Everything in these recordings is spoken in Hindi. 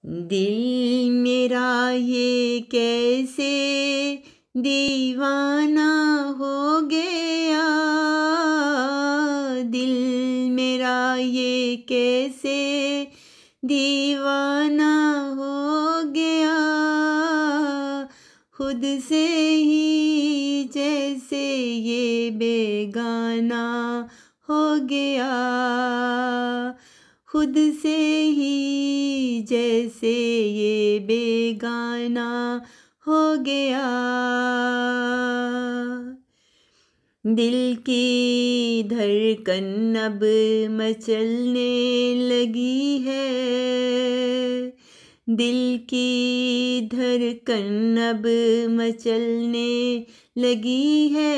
दिल मेरा ये कैसे दीवाना हो गया, दिल मेरा ये कैसे दीवाना हो गया, खुद से ही जैसे ये बेगाना हो गया, खुद से ही जैसे ये बेगाना हो गया। दिल की धड़कन अब मचलने लगी है, दिल की धड़कन अब मचलने लगी है,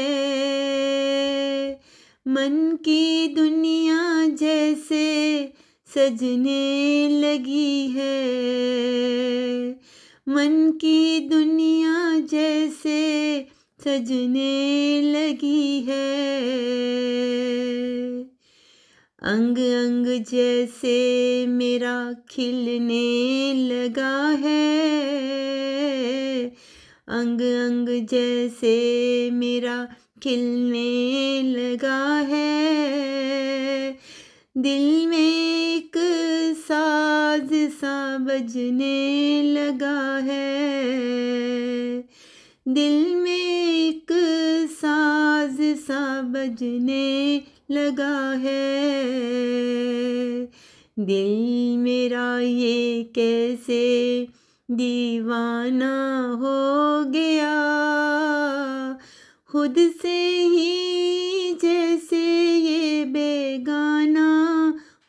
मन की दुनिया जैसे सजने लगी है, मन की दुनिया जैसे सजने लगी है, अंग अंग जैसे मेरा खिलने लगा है, अंग अंग जैसे मेरा खिलने लगा है, दिल में एक साज सा बजने लगा है, दिल में एक साज सा बजने लगा है, दिल मेरा ये कैसे दीवाना हो गया, खुद से ही जैसे ये बेगाना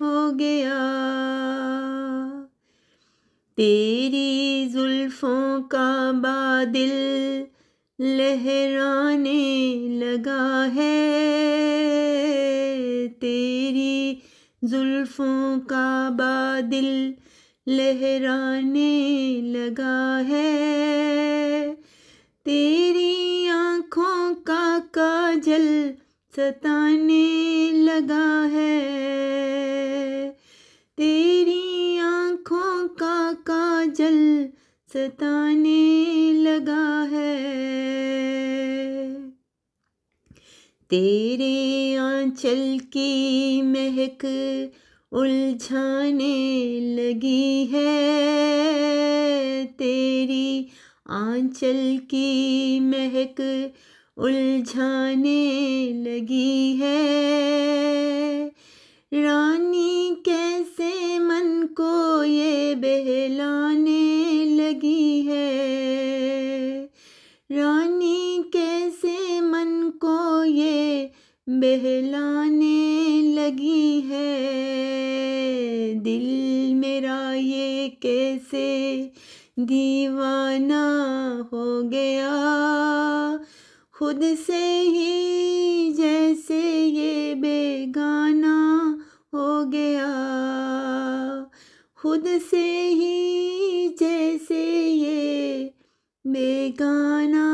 हो गया। तेरी जुल्फों का बादल लहराने लगा है, तेरी जुल्फों का बादल लहराने लगा है, तेरी आँखों का काजल सताने लगा है, तेरी आँखों का काजल सताने लगा है, तेरे आंचल की महक उलझाने लगी है, तेरी आंचल की महक उलझाने लगी है, रानी कैसे मन को ये बहलाने लगी है, रानी कैसे मन को ये बहलाने लगी है, दिल मेरा ये कैसे दीवाना हो गया, खुद से ही जैसे ये बेगाना हो गया, खुद से ही जैसे ये बेगाना